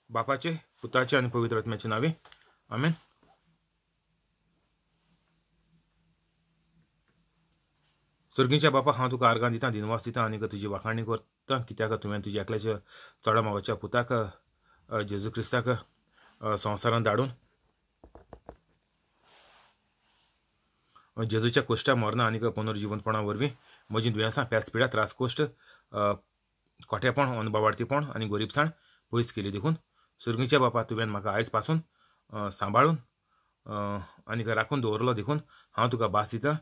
बापाचे पुत्राचे आणि पवित्र आत्म्याचे नावे आमेन. सर्गीच्या बापा हांव तुका आर्गां दिता, दिनवास दिता आनी तुजी वाखाणणी करता, कित्याक तुवें तुज्या एकल्याच्या चोडा मोगाच्या पुताक जेजू क्रिस्ताक संवसारांत धाडून जेजूच्या कोश्टा मरणा आनी पुनर्जीवनपणा वरवीं म्हजीं दुयेंसां पेस्पिड्या त्रास कोश्ट खोटेपण अनबावार्थीपण आनी गरीबसाण पयस केली. देखून सर्गीच्या बापा तुवें म्हाका आयज पासून सांबाळून आनी राखून दवरलो. देखून हांव तुका भास दिता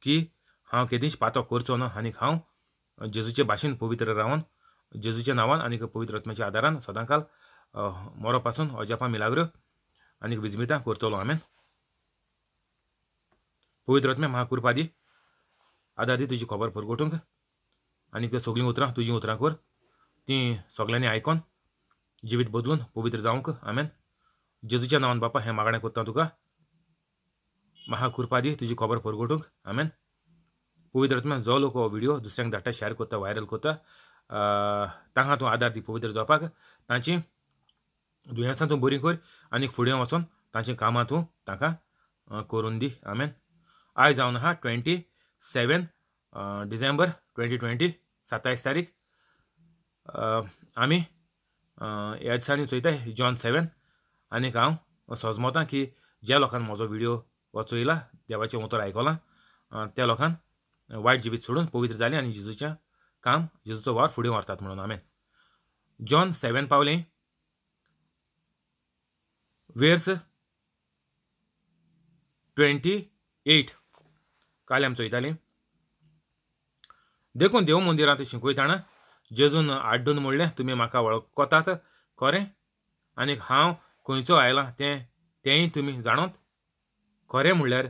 की हांव केदींच पातो करचो ना आनी हांव जेजूचे भाशेन पवित्र रावन जेजूच्या नांवान आनी पवित्र आत्म्याच्या आदारान सदांकाल मरो पासून अजापां मिलाग्र आनी विजमितां करतलो. आमेन. पवित्र आत्म्या म्हाका कृपा दी, आदार दी तुजी खबर परगोटूंक आनी सगळीं उतरां तुजीं उतरां कर, तीं सगळ्यांनी आयकोन जिवीत बदलून पवित्र जावंक. आमेन. जेजूच्या नांवान बापा हें मागणें करता तुका. म्हाका कृपा दी तुजी खबर परगोटूंक. आमेन. पवित्र आत्म्या जो लोक हो व्हिडिओ दुसऱ्यांक धाडटा, शेअर करता, व्हायरल करता, तांकां तूं आदार दी पवित्र जावपाक. तांची दुयेंसां तूं बरीं कर आनी फुडें वचोन तांचीं कामां तूं तांकां करून दी. आमेन. आयज जावन आहा 27 डिसेंबर 2020, 27 तारीख. आमी ह्या दिसांनी चोयताय जॉन 7 आनी हांव सोजमोतां की ज्या लोकांक म्हजो व्हिडिओ हो चोयला, देवाचें उतर आयकलां, त्या लोकांक वायट जिवीत सोडून पवित्र जालें आनी जेजूचें काम, जेजूचो वावर फुडें व्हरतात म्हणून. आमेन. जॉन 7 पावलें वर्स 28. काल आमी चोयतालीं. देखून देव मंदिरांत शिंकयताना जेजून आड्डून म्हणलें, तुमी म्हाका वळखतात खरें आनी हांव खंयचो आयलां तेंय तुमी जाणोत. खरें म्हणल्यार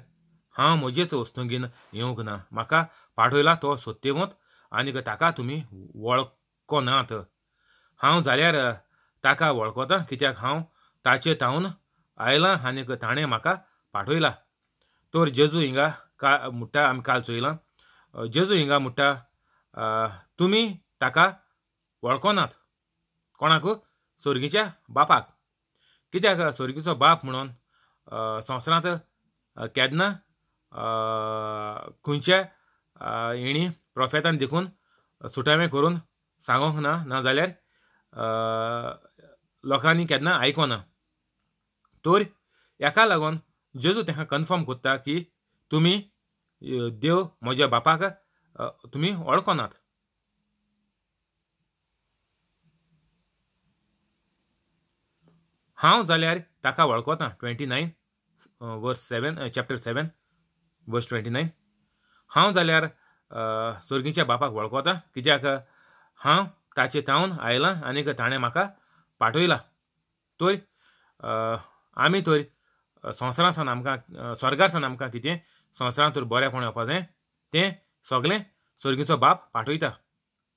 हांव म्हजेच वस्तूंगेन येवंक ना. म्हाका पाठयला तो सत्यवंत आनी ताका तुमी वळखनात. हांव जाल्यार ताका वळखतां, कित्याक हांव ताचे तावन आयलां आनी ताणें म्हाका पाठयला. तर जेजू हिंगा म्हणटा, आमी काल चोयलां, जेजू हिंगा म्हणटा तुमी ताका वळखनात. कोणाक? सर्गीच्या बापाक. कित्याक सर्गीचो बाप म्हणून संवसारांत केन्ना खंयच्या हेणी प्रोफेतान देखून सुटावें करून सांगोंक ना, नाजाल्यार लोकांनी केन्ना आयकोना. तर हेका लागून जेजू तांकां कन्फर्म करता की तुमी देव म्हज्या बापाक तुमी वळखनात. हांव जाल्यार ताका वळखतां. 29 वर्स 7 चॅप्टर 7 वर्स 29. हांव जाल्यार सर्गीच्या बापाक वळखतां, कित्याक हांव ताचे तावन आयलां आनी ताणें म्हाका पाठयला. तर आमी तर संवसारांत सावन आमकां स्वर्गार सावन आमकां कितें संवसारांत तर बरेंपण येवपा जाय तें सगळें सर्गीचो बाप पाठयता.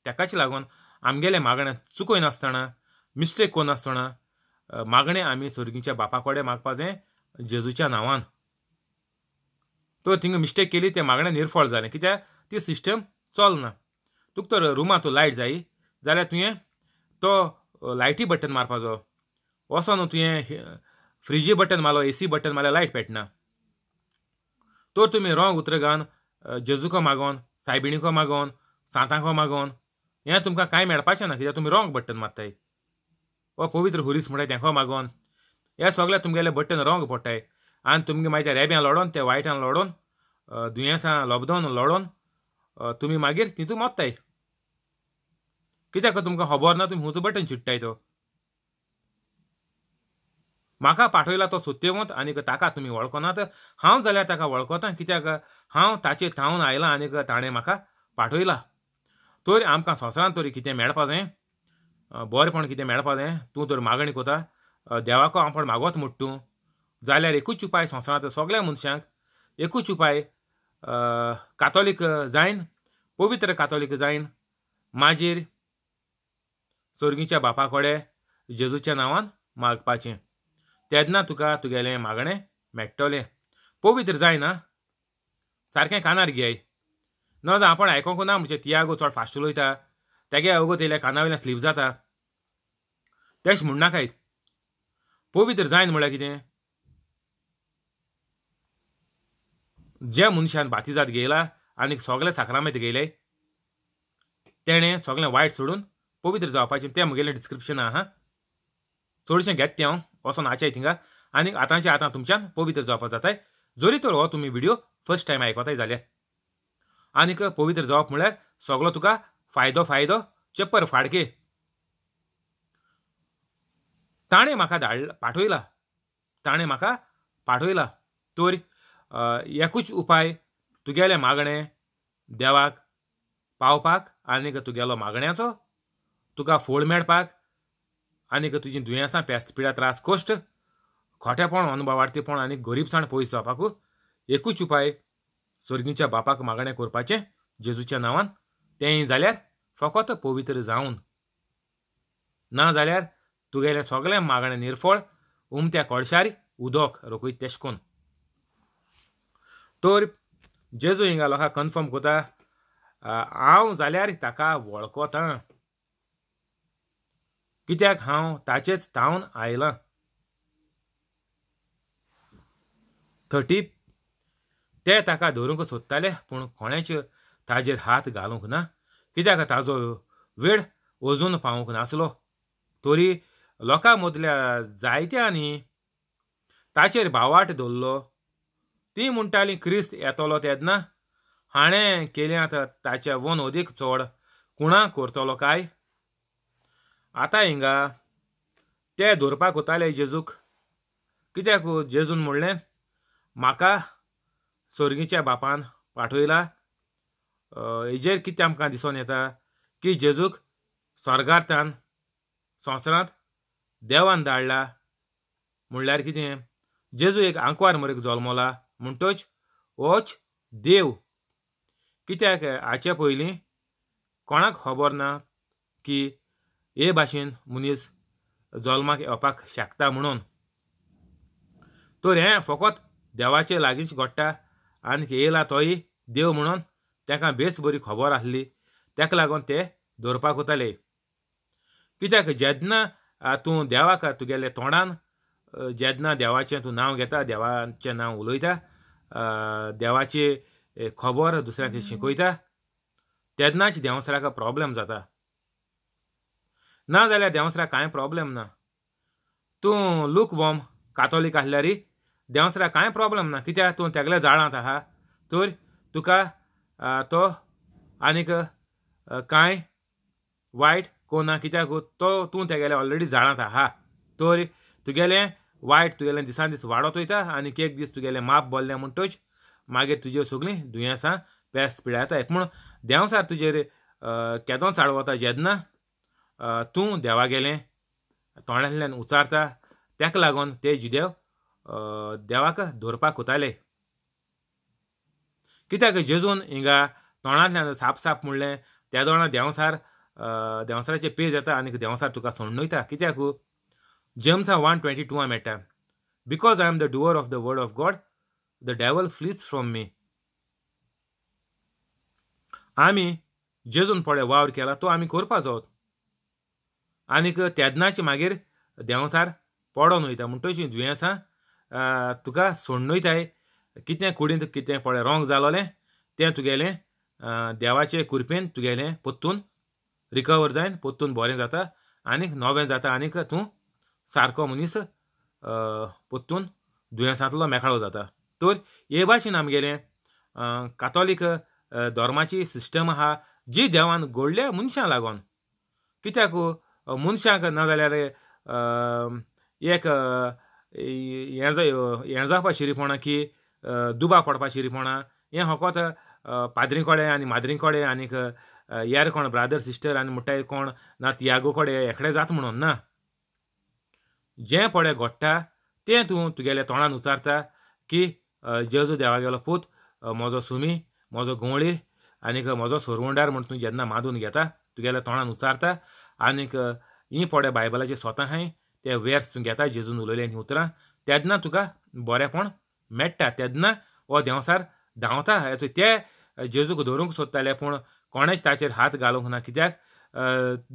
ताकाच लागून आमगेलें मागणें चुकोय नासतना, मिस्टेक कोनासतना मागणें आमी सर्गीच्या बापा कडेन मागपा जाय जेजूच्या नांवान. तो थिंगा मिस्टेक केली तें मागणें निर्फळ जालें, कित्याक ती सिस्टम चलना. तुका तर रुमांत लायट जायी जाल्यार तुवें तो लायटी बटन मारपाचो. वचोन तुवें फ्रिजी बटन मारलो, AC बटन मारल्यार लायट पेटना. तर तुमी रोंग उतर घावन जेजूको मागोन, सायबिणीको मागोन, सांतांको मागोन हें तुमकां कांय मेळपाचें ना, कित्याक तुमी रोंग बटन मारताय. वा पवित्र हुरीस म्हणटाय तेंको मागोन हे सगळे तुमगेले बटन रोंग पडटाय आनी तुमगे मागीर त्या रेब्यां लडोन, त्या वायटान लडोन, दुयेंसां लोबदोन लडोन तुमी मागीर तितून मोत्ताय. कित्याक तुमकां खबर ना तुमी हुंचो बटन चिट्टाय. तो म्हाका पाठयला तो सत्यवंत आनी ताका तुमी वळखनात. हांव जाल्यार ताका वळखतां, कित्याक हांव ताचे थावन आयलां आनी ताणें म्हाका पाठयला. तर आमकां संवसारांत तरी कितें मेळपा जाय, बरेंपण कितें मेळपा जाय, तूं तर मागणी कोता, देवाको आपण मागोत म्हूण तूं जाल्यार एकूच उपाय संवसारांत सगळ्या मनशांक, एकूच उपाय कातोलीक जायन, पवित्र कातोलीक जायन मागीर सर्गीच्या बापा कडेन जेजूच्या नांवान मागपाचें. तेन्ना तुका तुगेलें मागणें मेळटलें. पवित्र जायना, सारकें कानार घेय. न जाल्यार आपण आयकोंक ना म्हणजे तियागो चड फास्ट उलयता, तेगे अगो तेल्या काना वयल्यान स्लीप जाता. तेश म्हणनाकायत. पवित्र जायन म्हळ्यार कितें? जे मनशान बातिजात घेयला आनी सगळे साक्रामेंत घेयले तेणें सगळें वायट सोडून पवित्र जावपाचें. तें म्हगेलें डिस्क्रिप्शन आहा. चडशें घेत तें हांव वचोन आचाय थिंगा आनी आतांच्या आतां तुमच्यान पवित्र जावपाक जाताय, जोरी तर हो तुमी व्हिडिओ फर्स्ट टायम आयकोताय जाल्यार. आनीक पवित्र जावप म्हळ्यार सगळो तुका फायदो चप्पर फाडके. ताणें म्हाका पाठयला. तर एकूच उपाय तुगेलें मागणें देवाक पावपाक आनीक तुगेलो मागण्याचो तुका फळ मेळपाक आनीक तुजीं दुयेंसां पेस्पिड्या त्रास कश्ट खोटेपण अनुभवार्थीपण आनी गरीबसाण पयस जावपाकू एकूच उपाय सर्गीच्या बापाक मागणें करपाचें जेजूच्या नांवान. तेंय जाल्यार फकत पवित्र जावन, ना जाल्यार तुगेलें सगळें मागणें निर्फळ उमत्या कळशार उदक रोखयत तेश कोन. तर जेजू हिंगा लोकांक कन्फर्म कोता, हांव जाल्यार ताका वळखतां, कित्याक हांव ताचेच तावन आयलां. 30 ते ताका धरूंक सोदताले पूण कोणेच ताजेर हात घालूंक ना, कित्याक ताजो वेळ अजून पावूंक नासलो. तरी लोकां मदल्या जायत्यांनी ताचेर भावाट दवरलो. ती म्हणटाली क्रिस्त येतलो तेन्ना हाणें केल्यांत ताच्या वन अदीक चड कुणा करतलो काय. आतां हिंगा ते धरपाक वताले जेजूक, कित्याक जेजून म्हणलें म्हाका सर्गीच्या बापान पाठयला. हेजेर कितें आमकां दिसून येता की जेजूक स्वर्गांतल्यान संवसारांत देवान धाडला. म्हणल्यार कितें? जेजू एक आंकवार मरेक जल्मला म्हणटच होच देव. कित्याक हाचे पयलीं कोणाक खबर ना की हे भाशेन मनीस जल्माक येवपाक शकता म्हणून. तर हें फकत देवाचे लागींच घडटा आनी येयला तोय देव म्हणून ताका बेस बरी खबर आसली. ताका लागून ते धरपाक वताले. कित्याक जेन्ना तूं देवाक तुगेल्या तोंडान जेन्ना देवाचें तूं नांव घेता, देवाचें नांव उलयता, देवाची खबर दुसऱ्याक शिकयता, तेन्नाच देंवसराक प्रॉब्लेम जाता. ना जाल्यार देंवसराक कांय प्रॉब्लेम ना. तूं लूकवॉर्म कातोलीक आसल्यार देंवसराक कांय प्रॉब्लेम ना, कित्याक तूं तेगल्या जाळांत आहा. तर तुका तो आनीक कांय वायट कोना, कित्याक तो तूं तेगेल्या ऑलरेडी जाळांत आहा. तर तुगेलें वायट तुगेलें दिसान दीस वाडत वयता आनीक एक दीस तुगेलें माप बोल्लें म्हणटच मागीर तुजी सगळीं दुयेंसां पेस्त पिड्याता. एक म्हूण देंवसार तुजेर केदों चाडवता जेन्ना तूं देवा गेलें तोंडांतल्यान उचारता. ताका लागून ते जुदेव देवाक धरपाक वताले. कित्याक जेजून हिंगा तोंडांतल्यान साप म्हणलें त्या दोना देंवसाराचें पेज येता आनीक देंवसार तुका सोडून कित्याक जेम्सा 1:22 मेळटा, because I am the doer of the word of God the devil fleas from me. आमी जेजून पळय वावर केला तो आमी करपा जावत आनीक तेन्नाच मागीर देंवसार पडोन वयता. म्हणटच दुयेंसां तुका सोडून वयताय. कितें कुडींत कितें पळय रोंग जालोलें तें तुगेलें देवाचे कृपेन तुगेलें पोत्तून रिकवर जायन पोत्तून बरें जाता आनीक नवें जाता आनीक तूं सारको मनीस पोत्तून दुयेंसांतलो मेकळो जाता. तर हे भाशेन आमगेलें कातोलीक धर्माची सिस्टम आहा जी देवान घडल्या मनशां लागून. कित्याक मनशांक ना जाल्यार एक हें जावपा शिरीपणां की दुबाव पडपा शिरीपणां हें फकत पाद्री कोडे आनी माद्री कोडे आनीक यार कोण ब्रादर सिस्टर आनी म्हणटाय कोण ना तियागो कोडे एकडे जाता म्हणून ना. जें पळय घडटा तें तूं तुगेल्या तोंडान उचारता की जेजू देवा गेलो पूत म्हजो सुमी म्हजो घोवळी आनीक म्हजो सोरवंडार म्हूण तूं जेन्ना मादून घेता तुगेल्या तोंडान उचारता आनीक हीं पळय बायबलाचे स्वता हाय ते वेर्स तूं घेता जेजून उलयलें हीं उतरां तेन्ना तुका बरेंपण मेळटा. तेन्ना हो देंवसार धांवता. ते जेजूक धरूंक सोदताले पूण कोणेच ताचेर हात घालूंक ना, कित्याक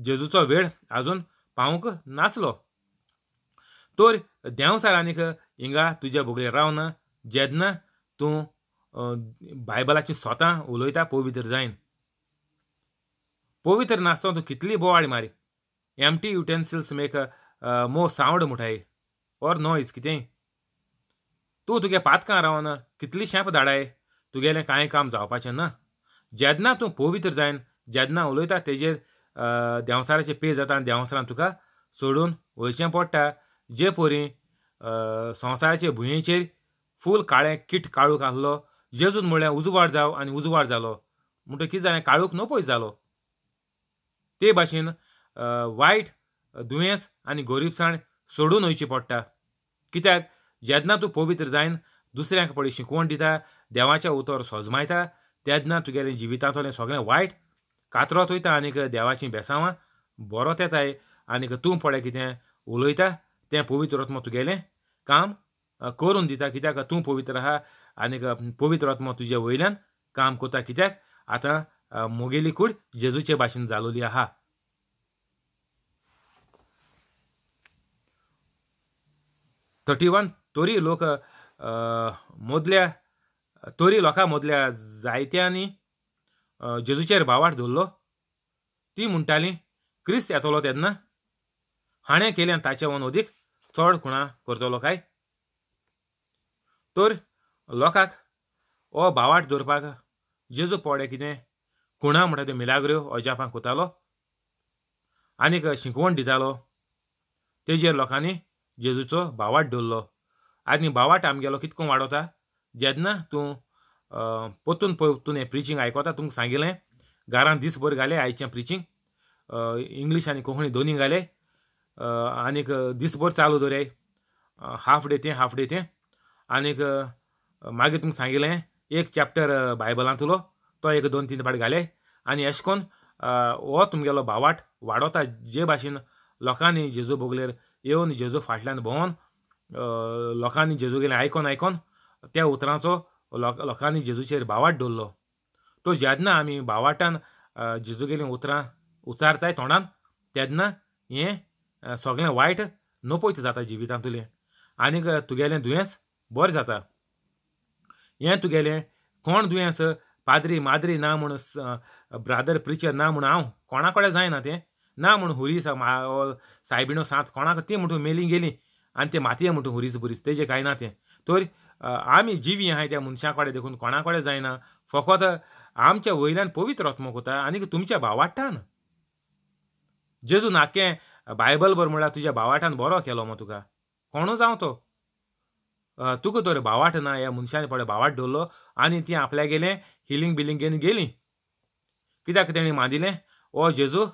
जेजूचो वेळ आजून पावूंक नासलो. तर देंवसार आनीक हिंगा तुज्या बोगलेर रावन जेन्ना तूं बायबलाची स्वता उलयता पवित्र जायन. पवित्र नासतो तूं कितली बोवाळ मारी. Empty utensils make more sound मुठाय ऑर नॉयज कितेंय. तूं तुगे पातकां रावन कितली शेंप धाडाय तुगेलें कांय काम जावपाचें ना. जेन्ना तूं पवित्र जायन जेन्ना उलयता तेजेर देंवसाराचें पे जाता आनी देंवसारान तुका सोडून वयचें पडटा. जे परी संवसाराचे भुंयेचेर फूल काळें कीट काळूक आसलो. जेजून म्हळ्यार उजवाड जाव आनी उजवाड जालो. म्हणटकीर कितें जालें काळूक नपयस जालो. ते भाशेन वायट दुयेंस आनी गोरीबसाण सोडून वयची पडटा. कित्याक जेन्ना तूं पवित्र जायन दुसऱ्यांक पळय शिकवण दिता देवाच्या उतर सोजमायता तेन्ना तुगेलें जिवितांतलें सगळें वायट कातरोत वयता आनीक देवाचीं बेसांवां बरोत येताय. आनीक तूं पळय कितें उलयता तें पवित्र आत्मो तुगेलें काम करून दिता. कित्याक तूं पवित्र आहा आनीक पवित्र आत्मो तुजे वयल्यान काम कोता. कित्याक आतां मुगेली कूड जेजूचे भाशेन जालोली आहा. तोरी लोक मोदल्या तोरी लोकां मोदल्या जायत्यांनी जेजूचेर भावार्थ दवरलो. ती म्हणटालीं क्रिस्त येतलो तेन्ना हाणें केलें ताचे वन अदीक चड खुणां करतलो काय. तर लोकांक हो भावार्थ दवरपाक जेजू पडे कितें खुणां म्हणटा त्यो मिलाग्र्यो अजापां कोतालो आनीक शिकवण दितालो. तेजेर लोकांनी जेजूचो भावार्थ दवरलो. आनी भावार्थ आमगेलो कितको वाडोता जेन्ना तूं पोत्तून हें प्रिचींग आयकोता. तुमकां सांगिल्लें घरांत दीसभर घाले आयचें प्रिचींग इंग्लीश आनी कोंकणी दोनी घाले आनीक दीसभर चालू दवराय. हाफ डे तें आनीक मागीर तुमकां सांगिल्लें एक चॅप्टर बायबलांतलो तो एक 2-3 पाट घाले आनी अशें करून हो तुमगेलो भावार्थ वाडोता. जे भाशेन लोकांनी जेजू बोगलेर येवन जेजू फाटल्यान भोंवन लोकांनी जेजू गेलें आयकोन त्या उतरांचो लोकांनी जेजूचेर भावार्थ दवरलो. तो जेन्ना आमी भावार्थान जेजू गेलीं उतरां उचारताय तोंडान तेन्ना हें सगळें वायट नपयत जाता जिवितांतलें आनीक तुगेलें दुयेंस बरें जाता. हें तुगेलें कोण दुयेंस पाद्री माद्री ना म्हूण ब्रादर प्रिचर ना म्हूण हांव कोणा कडेन जायना तें ना म्हूण हुरीस सायबिणो सांत कोणाक ती म्हणून मेली गेली आनी ते मातये म्हणून हुरीस बुरीस तेजें कांय ना तें. तर आमी जिवी आहाय त्या मनशा कडेन देखून कोणा कडेन जायना. फकत आमच्या वयल्यान पवित्र आत्मो कोता आनीक तुमच्या भावार्थान जेजू नाकें बायबल बर म्हळ्यार तुज्या भावार्थान बरो केलो मो तुका कोणू जावं तो. तुका तर भावार्थ ना ह्या मनशान पळय भावार्थ दवरलो आनी ती आपल्या गेलें हिलींग बिलींग घेवन गेलीं. कित्याक तेणी मांदिलें हो जेजू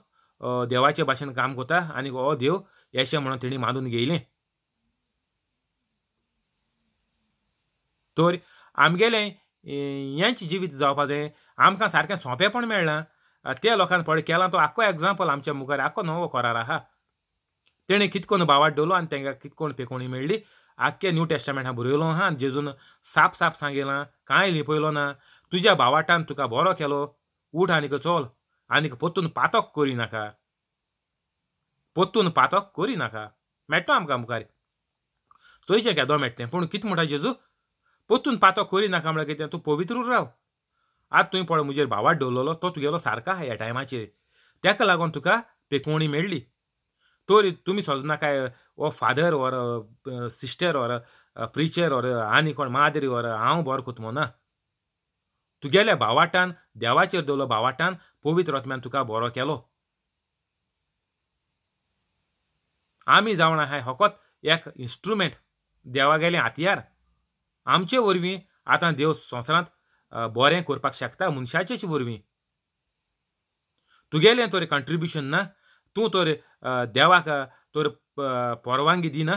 देवाचे भाशेन काम कोता आनी हो देव येशे म्हणून तेणी मांदून घेयलें. तर आमगेलें हेंच जिवीत जावपा जाय. आमकां सारकें सोंपेपण मेळना. त्या लोकांनी पळय केलां तो आख्खो एग्जाम्पल आमच्या मुखार आख्खो नवो कोरार आहा. तेणें कितकोन भावार्थ दवरलो आनी तांकां कितकोन पेकोवणी मेळ्ळी आख्खे न्यू टेस्टामेंटान बरयलो आहा. आनी जेजून साप सांगिलां कांय लिपयलो ना. तुज्या भावार्थान तुका बरो केलो उठ आनीक चल आनीक पोत्तून पातक करी नाका. पोत्तून पातक करी नाका. मेळटा आमकां मुखार चोयचें केदो मेळटा पूण कितें म्हणटा जेजू पोत्तून पातक करी नाका म्हळ्यार कितें तूं पवित्र राव. आतां तुवें पळय म्हजेर भावार्थ दवरलेलो तो तुगेलो सारको आहा ह्या टायमाचेर तेका लागून तुका पेकोवणी मेळ्ळी. तर तुमी सोजनाकाय वो फादर और सिस्टर और प्रिचर और आनी कोण माद्री और हांव बरो कोतमो ना. तुगेल्या भावार्थान देवाचेर दवरलो भावार्थान पवित्र आत्म्यान तुका बरो केलो. आमी जावन आहाय फकत एक इन्स्ट्रुमेंट देवागेलें हातयार. आमचे वरवीं आतां देव संवसारांत बरें करपाक शकता मनशाचेच वरवीं. तुगेलें तर कंट्रिब्युशन ना. तूं तर देवाक तर परवानगी दिना.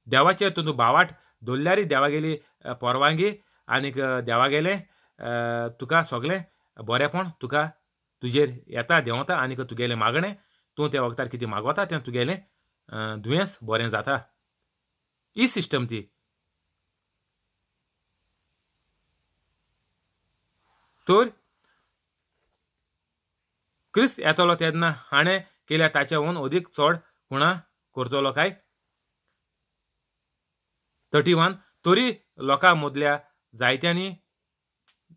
देवाचेर तूं भावार्थ दवरल्यारय देवागेली परवानगी आनीक देवागेलें तुका सगळें बरेंपण तुका तुजेर येता देंवता आनीक तुगेलें मागणें तूं त्या वखदार कितें मागोता तें तुगेलें दुयेंस बरें जाता. ही सिस्टम ती. तर क्रिस्त येतलो तेन्ना हाणें केल्या ताच्याहून अदीक चड खुणा करतलो काय 31 तरी लोकां मदल्या जायत्यांनी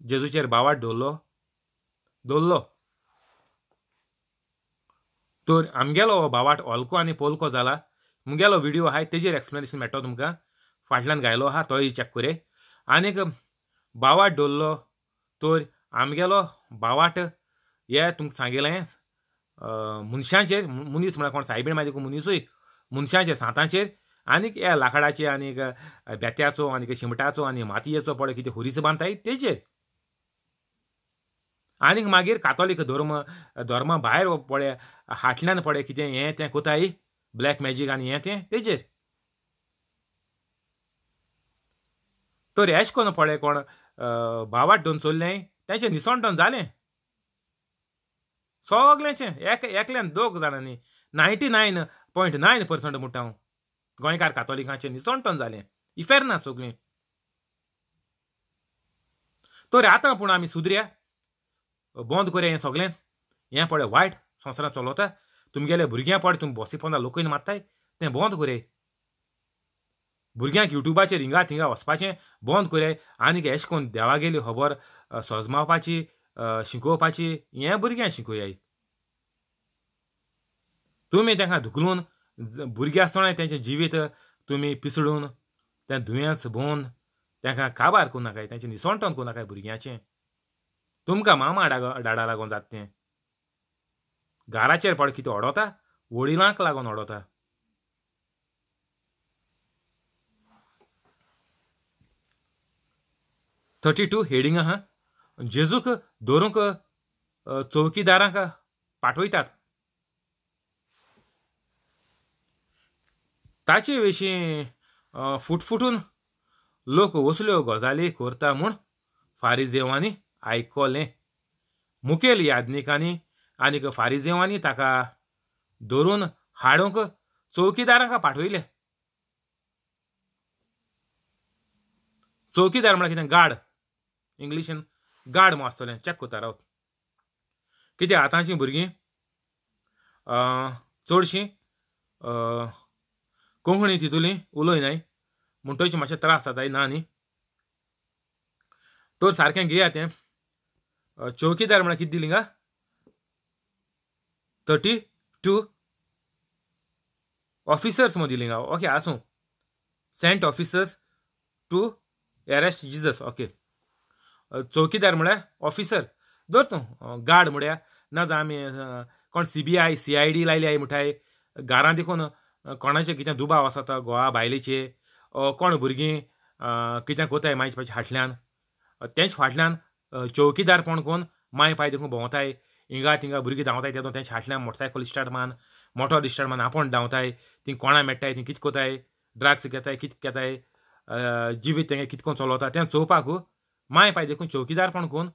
जेजूचेर बावाट दवरलो तर आमगेलो हो बावाट हलको आनी पोलको जाला मुगेलो व्हिडिओ आहा तेजेर एक्सप्लेनेशन मेळटा तुमकां फाटल्यान गायलो आहा तोय चॅक करे आनीक बावाट दवरलो तर आमगेलो बावाट हे तुमकां सांगिल्लें मनशांचेर मनीस म्हळ्यार कोण सायबीण मागीर मनीसूय मनशांचेर सांतांचेर आनीक ह्या लाकडाचे आनीक बेत्याचो आनीक शिमटाचो आनी मातयेचो पळय कितें हुरीस बांदताय तेजेर आनीक मागीर कातोलीक धर्मा भायर पळय हाटल्यान पळय कितें हें तें कोताय ब्लॅक मॅजीक आनी हें तें तेजेर तर एश कोन्न पळय कोण बावाट दोन चोरलें तेंचें निसोणटोन जालें सगळ्यांचें एकल्यान दोग जाणांनी 99.9% म्हणटा हांव गोंयकार कातोलिकांचें निसोणटोन जालें इफेर ना सगळीं तर आतां पूण आमी सुदर्या बंद करया हें सगळें हें पळय वायट संवसारांत चलता तुमगेले भुरग्यां पळय तुमी बॉसी पोंदा लोकूय मारताय तें बंद करय भुरग्यांक युट्यूबाचेर हिंगा थिंगा वचपाचें बंद करय आनीक एश कोन्न देवागेली खबर सोजमावपाची शिकोवपाची हें भुरग्यांक शिकोवयाय तुमी तांकां धुकलून भुरगीं आसतना तेंचें जिवीत तुमी पिसडून तें दुयेंस भोवन तांकां काबार करूं नाकाय तेंचें निसोणटोन करूं नाकाय भुरग्यांचें तुमकां मामा डाडा लागून जाता तें घराचेर पळय कितें ओडोता वडिलांक लागून ओडोता (32) हेडींग आहा जेजूक दवरूंक चौकीदारांक पाठयतात ताचे विशीं फुटफुटून लोक वसल्यो गजाली करता म्हूण फारिजेवांनी आयकलें मुखेल याज्ञिकांनी आनीक फारिजेवांनी ताका धरून हाडूंक चौकीदारांक पाठयले चौकीदार म्हळ्यार कितें गार्ड इंग्लिशीन गार्ड म्हूण आसतलें चॅक कोता रावत कित्याक आतांचीं भुरगीं चडशीं कोंकणी तितुली उलयनाय म्हणटची मातशे त्रास जाताय ना न्ही तर सारकें घेया तें चौकीदार म्हळ्यार कितें दिली गा 32 ऑफिसर्स म्हूण दिली गा ओके आसूं sent officers to arrest Jesus okay चौकीदार म्हळ्यार ऑफिसर धर तूं गार्ड म्हळ्यार ना जाल्यार आमी कोण CBI CID लायल्याय म्हणटाय घरां देखून कोणाचें कितें दुबाव आसता घोवा बायलेचे कोण भुरगीं कितें कोताय मागीर फाटल्यान तेंच फाटल्यान चौकीदारपण कोन्न माय पाय देखून भोंवताय हिंगा थिंगा भुरगीं धांवताय तेदो तेंच्या फाटल्यान मोटरसायकल स्टार्ट मान मोटोर स्टार्ट मान आपूण धांवताय तीं कोणा मेळटाय तीं कितें कोताय ड्रग्स घेताय कितें घेताय जिवीत तेंगे कितको चलवता तें चोवपाक माय पाय देखून चौकीदारपण करून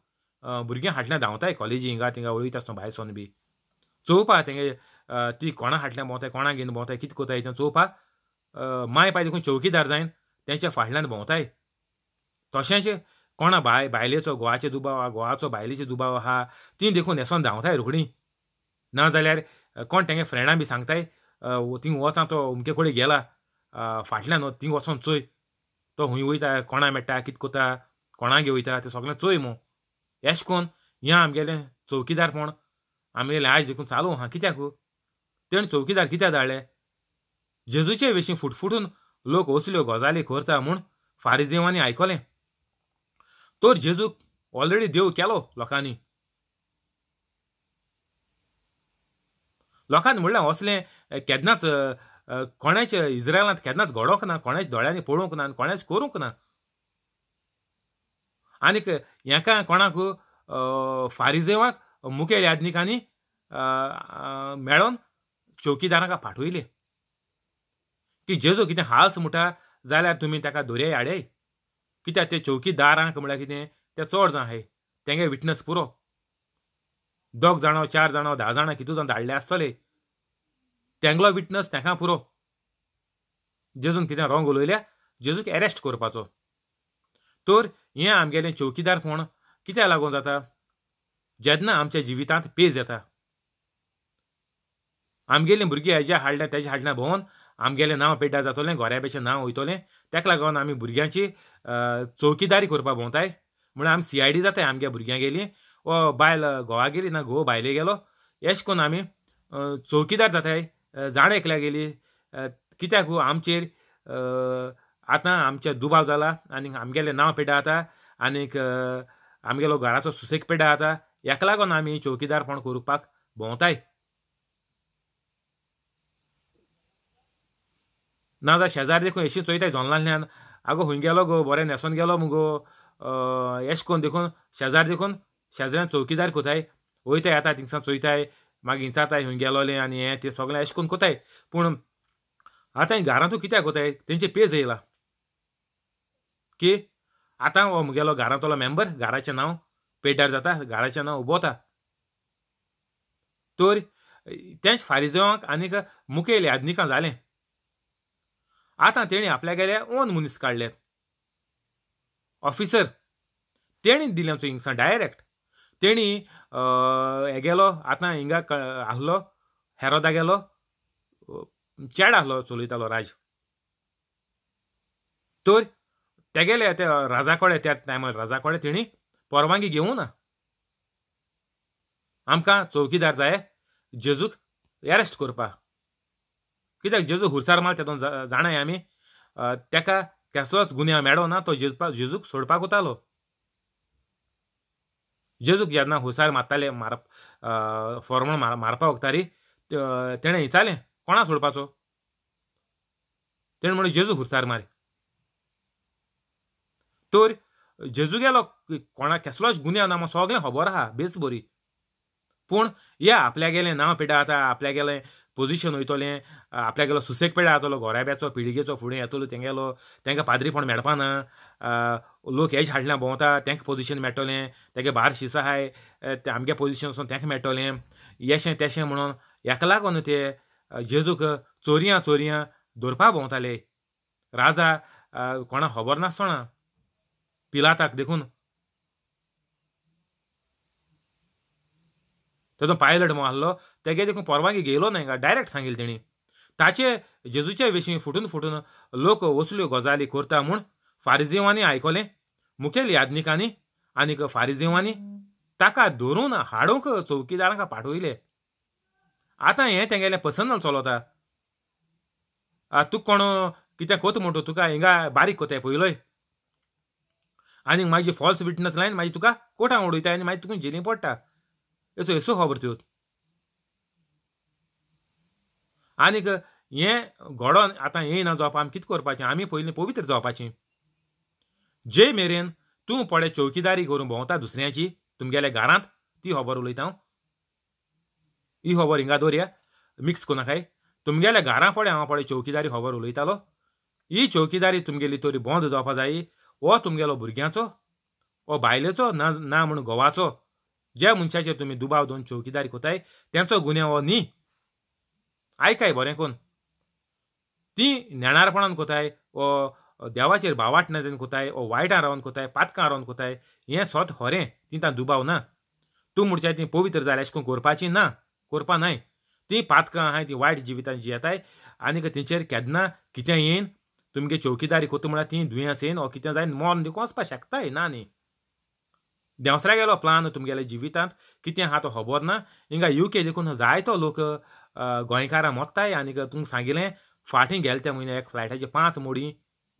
भुरग्यां फाटल्यान धांवताय कॉलेजी हिंगा थिंगा वळयता आसतना भायर सोन बी चोवपाक तेंगे ती कोणा फाटल्यान भोंवताय कोणा घेवन भोंवताय कितें कोताय तें चोवपाक माय पाय देखून चौकीदार जायन तेंच्या फाटल्यान भोंवताय तशेंच कोणा बायलेचो घोवाचे दुबाव आहा घोवाचो बायलेचे दुबाव आहा ती देखून हेसोन धांवताय रोखडीं ना जाल्यार कोण तेंगे फ्रेंडां बी सांगताय थिंग वचा तो अमके कडेन गेला फाटल्यान थिंग वचोन चोय तो हूंय वयता कोणा मेळटा कितें कोता कोणा घेवन वयता तें सगळें चोय मो एश कोन्न हें आमगेलें चौकीदारपण आमगेलें आयज देखून चालू आहा कित्याक तेणें चौकीदार कित्याक धाडले जेजूचे विशीं फुटफुटून लोक असल्यो गजाली करता म्हूण फारिजेवांनी आयकलें तर जेजूक ऑलरेडी देव केलो लोकांनी म्हणल्यार असलें केन्नाच कोणाचे इज्रायलांत केन्नाच घडोवंक ना कोणाच्या दोळ्यांनी पळोवंक ना आनी कोणाच करूंक ना आनीक हेका कोणाक फारिजेवांक मुखेल याज्ञिकांनी मेळोन चौकीदारांक पाठयले की जेजू कितें हाल्स म्हणटा जाल्यार तुमी ताका दोरयाय हाडय कित्याक ते चौकीदारांक म्हळ्यार कितें ते चड जाण आहाय तेंगे विटनस पुरो 2 जाणो 4 जाणो 10 जाणां कितू जावन धाडले आसतले तेंगलो विटनस तेका पुरो जेजून कितें रॉंग उलयल्या जेजूक एरेस्ट करपाचो तर हें आमगेलें चौकीदारपण कित्याक लागून जाता जेन्ना आमच्या जिवितांत पेज येता आमगेली भुरगीं हेजे हाडल्या तेजे हाडल्या भोंवन आमगेलें नांव पेड्ड्यार जातलें, गोऱ्या भशेन नांव वयतलें. तेका लागून आमी भुरग्यांची चौकीदारी करपा भोंवताय. म्हळ्यार आमी CID जाताय आमगे भुरग्यां गेलीं, वो बायल घोवा गेली ना घोव बायले गेलो. अशें करून आमी चौकीदार जाताय. जाण एकल्या गेली. कित्याक आमचेर आतां आमचे दुबाव जाला आनीक आमगेलें नांव पेड्ड्यार जाता आनीक आमगेलो घराचो सुसेग पेड्ड्यार जाता. हेका लागून आमी चौकीदारपण करपाक भोंवताय. नाजाल्यार शेजारी देखून अशीं चोयताय जोनलांतल्यान, आगो खूंय गेलो गो, बरें न्हेसोन गेलो मुगो. अशें करून देखून शेजारी देखून शेजाऱ्यान चौकीदारी कोताय. वयताय येता थिंगसान चोयताय, मागीर विचारताय खूंय गेलोलें आनी हें तें सगळें अशें करून कोताय. पूण आतां घरांतू कित्याक कोताय, तेंचे पेज येयला की आतां हो मुगेलो घरांतलो मेंबर, घराचें नांव पेड्ड्यार जाता, घराचें नांव उबोता. तर तेंच फारिजवांक आनीक मुखेल यादनिकां जालें. आतां तेणी आपल्यागेले ओन मनीस काडल्यात, ऑफिसर. तेणी दिलें हिंगसान डायरेक्ट. तेणी हे गेलो आतां हिंगा आहलो हेरोदा गेलो चेड आहलो चलयतालो राज. तर तेगेले ते राजा कडेन त्या टायमार राजा कडेन तेणी परवानगी घेवूं ना. आमकां चौकीदार जाय जेजूक एरेस्ट करपाक. कित्याक जेजू हुरसार मार तेतून जाणाय आमी. तेका केसलोच गुन्यांव मेळ्ळो ना, तो जेजूक सोडपाक वतालो. जेजूक जेन्ना हुरसार मारताले फॉर्मल मारपाक वखदारी तेणें विचारलें कोणा सोडपाचो. तेणें म्हणलें जेजू हुरसार मार. तर जेजू गेलो, कोणा केसलोच गुन्यांव ना म्हाका सगळें खबर आहा बेस बरी. पूण या आपल्यागेलें नांव पेड्ड्यार जाता, आपल्यागेलें पोजिशन वयतलें, आपल्यागेलो सुसेग पेड्ड्यार जातलो, घोऱ्याब्याचो पिळगेचो फुडें येतलो तेंगेलो, तेंकां पाद्रीपण मेळपा ना. लोक हेज हाडल्यार भोंवता, तेंकां पोजिशन मेळटलें, तेगे भार शिस आहाय, ते आमगे पोजिशन वचून तेंकां मेळटलें, येशें तेशें म्हणून हेका लागून ते जेजूक चोरयां धरपा भोंवताले. राजा कोणाक खबर नासतना पिलाताक देखून तेतून पायलट म्हणून आहलो, तेगे देखून परवानगी घेयलो ना हिंगा, डायरेक्ट सांगिल्लें तेणी. ताचे जेजूचे विशीं फुटून लोक वसल्यो गजाली करता म्हूण फारिजीवांनी आयकलें. मुखेल यादनिकांनी आनीक फारिजीवांनी ताका धरून हाडूंक चौकीदारांक पाठयले. आतां हें तेंगेलें पर्सनल चलता. तुका कोण कितें कोता म्हणटा तुका हिंगा बारीक कोताय पयलोय, आनीक मागीर फॉल्स विटनस लायन मागीर तुका कोर्टांत उडयताय आनी मागीर तुका जेलीं पडटा. एसो खबर त्यो. आनीक हें घडोवन आतां येयना जावपा आमी कितें करपाचें, आमी पयलीं पवित्र जावपाचीं. जे मेरेन तूं पडे चौकीदारी करून भोंवता दुसऱ्याची तुमगेल्या घरांत, ती खबर उलयता हांव. ही खबर हिंगा दवरया, मिक्स कोनाकाय. तुमगेल्या घरां पडे हांव पडे चौकीदारी खबर उलयतालो. ही चौकीदारी तुमगेली तरी बंद जावपा जायी. हो तुमगेलो भुरग्याचो, हो बायलेचो ना म्हूण घोवाचो, ज्या मनशाचेर तुमी दुबाव दोवन चौकीदारी कोताय तेंचो गुन्यांव हो न्ही. आयकाय बरें कोन्न. ती नेणारपणान कोताय, वो देवाचेर भावाट नजरेन कोताय, वो वायटां रावन कोताय, पातकां रावन कोताय, हें स्वत खरें. तिंता दुबाव ना. तूं म्हणचे ती पवित्र जाल्यार अशें करून करपाची ना, करपा न्हय. ती पातकां आहाय ती वायट जिवितान जियेताय आनीक तेंचेर केन्ना कितें येयन, तुमगे चौकीदारी कोता म्हळ्यार ती दुयेंस येयन वो कितें जायन मोन देखून वचपा शकताय ना न्ही. देंवसऱ्या प्लान तुमगेल्या जिवितांत कितें आहा तो खबर ना. हिंगा UK देखून जायतो लोक गोंयकारां मोत्ताय. आनीक तुमकां सांगिल्लें फाटीं गेले त्या म्हयन्याक एक फ्लायटाची 5 मोडी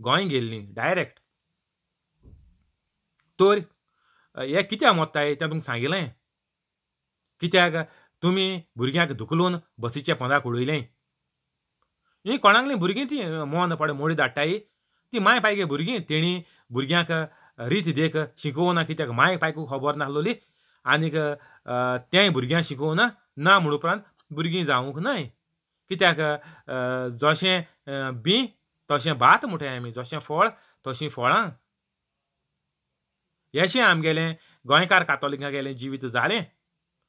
गोंय गेल्लीं डायरेक्ट. तर हे कित्याक मोत्ताय तें तुमकां सांगिल्लें. कित्याक तुमी भुरग्यांक धुकलून बसीच्या पंदाक उडयलें. ही कोणाकलीं भुरगीं ती मोन पडे मोडी धाडटाय, ती माय पायगे भुरगीं. तेणी भुरग्यांक रीत देख शिकोवना, कित्याक माय पायकू खबर नासलोली आनीक तेंय भुरग्यांक शिकोवना ना म्हणून उपरांत भुरगीं जावूंक न्हय. कित्याक जशें बी तशें भात म्हणटाय आमी, जशें फळ तशीं फळां. हेशें आमगेलें गोंयकार कातोलिकां गेलें जिवीत जालें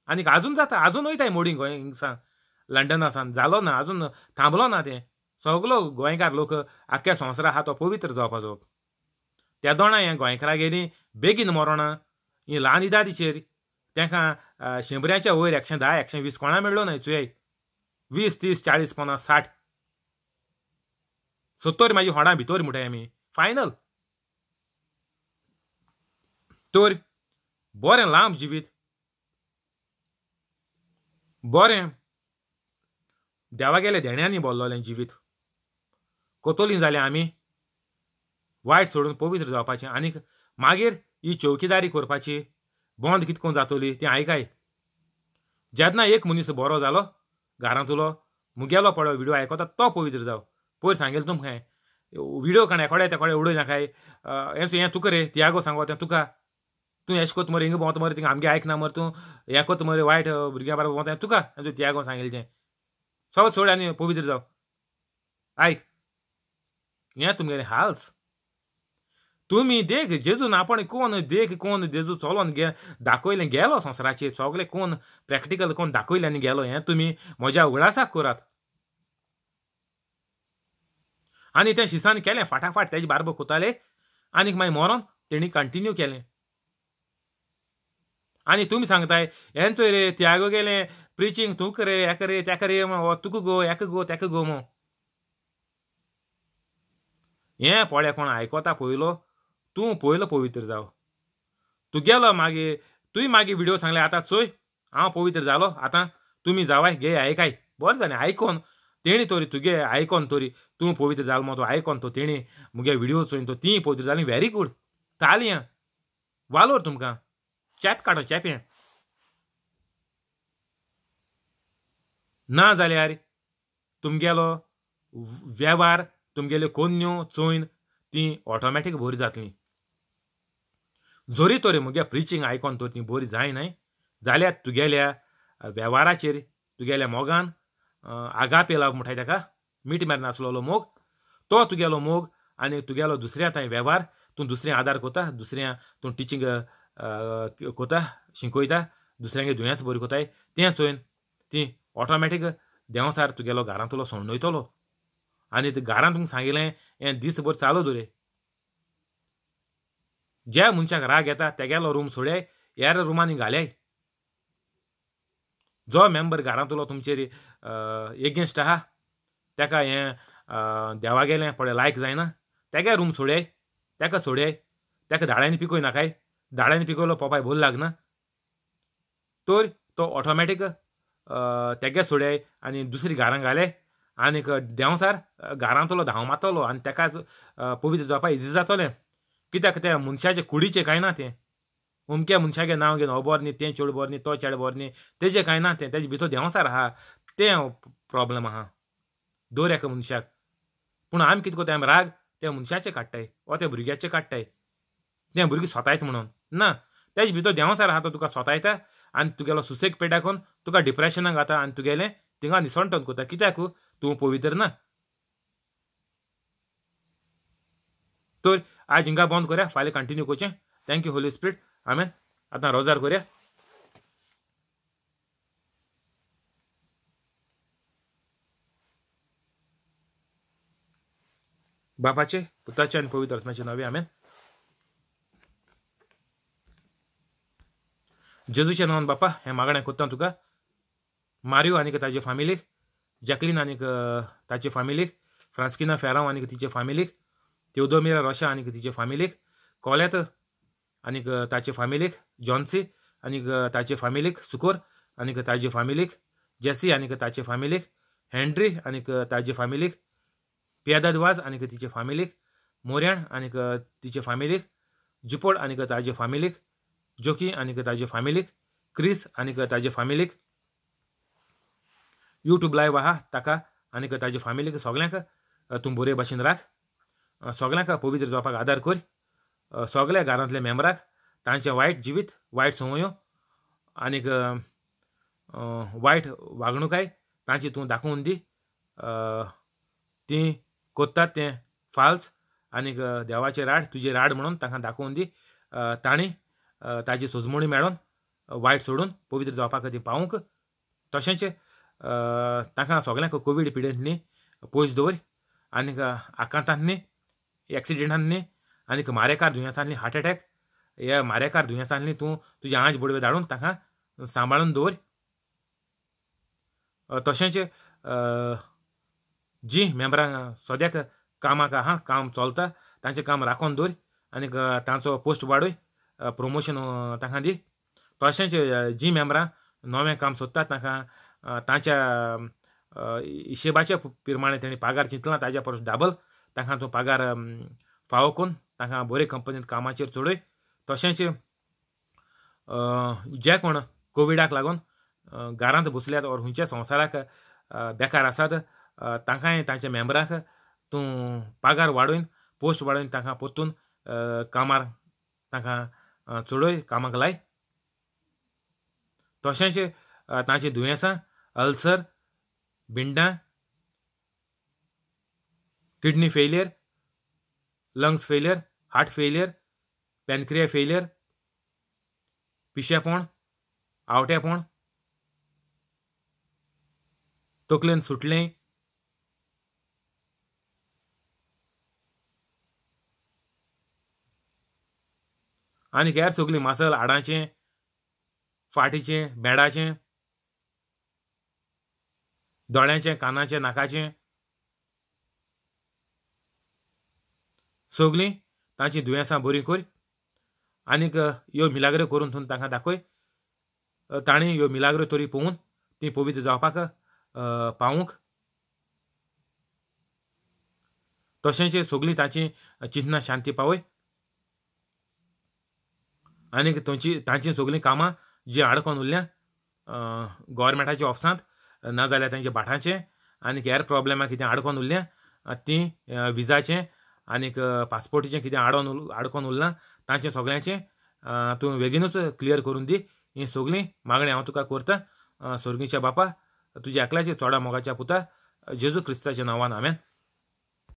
आनीक आजून जाता. आजून वयताय मोडी गोंय हिंगसान लंडनासान. जालो ना, आजून थांबलो ना. तें सगलो गोंयकार लोक आख्ख्या संवसारा आहा तो पवित्र जावपाचो. त्या दोणां ह्या गोंयकारां गेलीं बेगीन मरोना. ही ल्हान इदादीचेर तेंकां 100च्या वयर 110 120 कोणा मेळ्ळो न्हय चुयाय. 20, 30, 40, 50, 60, 70 म्हाजी होंडा भितर म्हणटाय आमी फायनल. तर बरें लांब जिवीत, बरें देवागेल्या देण्यांनी बोल्लोलें जिवीत कोतोलीं जालें आमी वायट सोडून पवित्र जावपाचें. आनीक मागीर ही चौकीदारी करपाची बंद कितको जातली तें आयकाय. जेन्ना एक मनीस बरो जालो घरांतलो मुगेलो पडो व्हिडिओ आयकोता तो पवित्र जाव. पयर सांगेल तुमकां व्हिडिओ कोण एकोड्या तेकोडे उडय नाकाय. हें तुका रे तियागो सांगो तें तुका. तूं एश कोत मरे हिंगा भोंवता मरे थिंगा आमगे आयकना मरे तूं हें कोत मरे वायट भुरग्यां बारा भोंवता तुका तियागो सांगेलचें सगळें सोड आनी पवित्र जाव. आयक हें तुमगेलें हाल्स. तुमी देख जेजून आपण कोण देख कोण जेजू चलोन दाखयलें गेलो संवसाराचेर सगळें कोण प्रॅक्टिकल कोण दाखयलें आनी गेलो हें तुमी म्हज्या उगडासाक करात. आनी तें शिसान केलें फाटाफाट तेजे बारबो कोताले आनीक मागीर मरोन तेणी कंटिन्यू केलें. आनी तुमी सांगताय हेंचो रे त्यागो गेलें प्रिचींग तूं करे हेका रे तेका रे तुका गो हेका गो तेका गो मो. हें पळय कोण आयकोता पयलो तूं पयलो पवित्र जाव. तुगेलो मागीर तुवें मागीर व्हिडिओ सांगले आतां चोय हांव पवित्र जालो आतां तुमी जावाय गे आयकाय. बरें जालें आयकोन तेणी तोरी तुगे आयकोन तोरी तूं पवित्र जालो मो तो आयकोन तो तेणी मुगे व्हिडिओ चोयन तो ती पवित्र जाली. व्हेरी गूड तालयां वालोर तुमकां चॅप काडो चॅप्यां. ना जाल्यार तुमगेलो वेव्हार तुमगेल्यो कोन्यो चोयन ती ऑटोमॅटीक बरी जातलीं. जोरी तोरी मुगे प्रिचींग आयकोन तर ती बरी जायनाय जाल्यार तुगेल्या वेव्हाराचेर तुगेल्या मोगान आगापे लाग म्हणटाय तेका मीठ मार नासलोलो मोग तो तुगेलो मोग आनी तुगेलो दुसऱ्या थंय वेव्हार तूं दुसरें आदार कोता दुसऱ्या तूं टिचींग कोता शिकोयता दुसऱ्यांगे दुयेंस बरी कोताय तें चोयन ती ऑटोमॅटीक देंवसार तुगेलो घरांतलो सोंडयतलो. आनी ते घरांत तुमकां सांगिल्लें हें दिसभर चालू दवरे. ज्या मनशाक राग येता तेगेलो रूम सोड्याय हेर रुमांनी घाल्याय. जो मेंबर घरांतलो तुमचेर एगेन्स्ट आहा तेका हें देवा गेलें पळय लायक जायना तेगे रूम सोड्याय तेका सोड्याय तेका धाड्यांनी पिकोय नाकाय. धाड्यांनी पिकोयलो पोपाय भूल लागना तर तो ऑटोमॅटीक तेगे सोड्याय आनी दुसरी घरां घाले आनीक देंवसार घरांतलो धांव मारतलो आनी तेकाच पवित्र जावपा इजी जातलें. कित्याक त्या मनशाचे कुडीचें कांय ना तें अमक्या मनशागे नांव घेवन हो बरो न्ही तें चेड बरो न्ही तो चेड बरो न्ही तेजें कांय ना तें तेजे भितर देंवसार आहा तें प्रॉब्लेम आहा दर एका मनशाक. पूण आमी कितें कोताय आमी राग त्या मनशाचे काडटाय वा त्या भुरग्याचे काडटाय तें भुरगें स्वतायत म्हणून ना तेजे भितर देंवसार आहा तो तुका स्वतायता आनी तुगेलो सुसेग पेटाकून तुका डिप्रेशनाक घाता आनी तुगेलें थिंगा निसंटन कोता. कित्याक तूं पवित्र ना. तर आज हिंगा बंद करया फाल्यां कंटिन्यू करचें. थँक्यू होली स्पिरीट आमेन. आतां रोजार करया. बापाचे पुताचे आनी पवित्र आत्म्याचे नांवे आमेन. जेजूचे नांवान बापा हें मागणें कोत्ता तुका मारियो आनीक ताजे फामिलीक जॅकलीन आनीक ताचे फामिलीक फ्रांस्किना फेरांव आनीक तिचे फामिलीक तेवदोमिरा रोशा आनीक तिचे फामिलीक कोलेत आनीक ताचे फामिलीक जॉन्सी आनीक ताचे फामिलीक सुकोर आनीक ताजे फामिलीक जेसी आनीक ताचे फामिलीक हेनरी आनीक ताजे फामिलीक पियादादवाज आनीक तिचे फामिलीक मोर्याण आनीक तिचे फामिलीक जुपोड आनीक ताजे फामिलीक जोकी आनीक ताजे फामिलीक क्रिस आनीक ताजे फामिलीक यूट्यूब लायव्ह आहा ताका आनीक ताजे फामिलीक सगळ्यांक तूं बरे भाशेन राख. सगळ्यांक पवित्र जावपाक आदार कर. सगळ्या घरांतल्या मेंबराक तांचें वायट जिवीत वायट संवयो आनीक वायट वागणूकाय तांची तूं दाखोवन दी. ती कोत्तात तें फाल्स आनीक देवाचें राड तुजें राड म्हणून तांकां दाखोवन दी. तांणी ताजी सोजमणी मेळोन वायट सोडून पवित्र जावपा खातीर पावूंक. तशेंच तांकां सगळ्यांक कोवीड पिडेंतली पयस दवर आनीक आकांतांतली एक्सिडेंटांतली आनीक मारेकार दुयेंसांतली हार्ट एटॅक ह्या मारेकार दुयेंसांतली तूं तुजे आंज बडवे धाडून तांकां सांबाळून दवर. तशेंच जी मेंबरांक सद्याक कामाक आहा काम चलता तांचें काम राखून दवर आनी तांचो पोस्ट वाडय प्रमोशन तांकां दी तशेंच जी मेंबरां नवें काम सोदतात तांकां तांच्या हिशेबाच्या प्रमाणे तेणी पगार चिंतला ताज्या परस डाबल तांकां तो पगार फावो करून तांकां बरे कंपनींत कामाचेर चडय तशेंच जे कोण कोविडाक लागून घरांत बसल्यात और खंयच्या संवसाराक बेकार आसात तांकांय तांच्या मेंबरांक तूं पगार वाडोवन पोस्ट वाडोवन तांकां परतून कामार तांकां चडय कामाक लाय तशेंच तांची दुयेंसां अल्सर भिंडां kidney failure lungs failure heart failure pancreas failure पिशेपण आवटेपण तकलेन सुटलें आनी हेर सगळीं मासल हाडांचें फाटीचें बेडाचें दोळ्यांचें कानाचें नाकाचें सगळीं तांची दुयेंसां बरी कर आनीक ह्यो मिलाग्रो करून थून तांकां दाखय तांणी ह्यो मिलाग्रो तरी पळोवन ती पवित्र जावपाक पावूंक तशेंच सगळीं तांची चिंतना शांती पावय आनीक तांची सगळीं कामां जीं आडकोन उरल्या गव्हर्मेंटाच्या ऑफिसांत नाजाल्यार तांच्या भाटांचें आनीक हेर प्रॉब्लेमां कितें आडकोन उरल्या तीं विजाचें आनीक पासपोर्टीचें कितें आडकोन उरलां तांचें सगळ्यांचें तूं बेगीनूच क्लियर करून दी हीं सगळीं मागणी हांव तुका करतां स्वर्गीच्या बापा तुज्या एकल्याच्या चोडा मोगाच्या पुता जेजू क्रिस्ताच्या नांवान आमेन.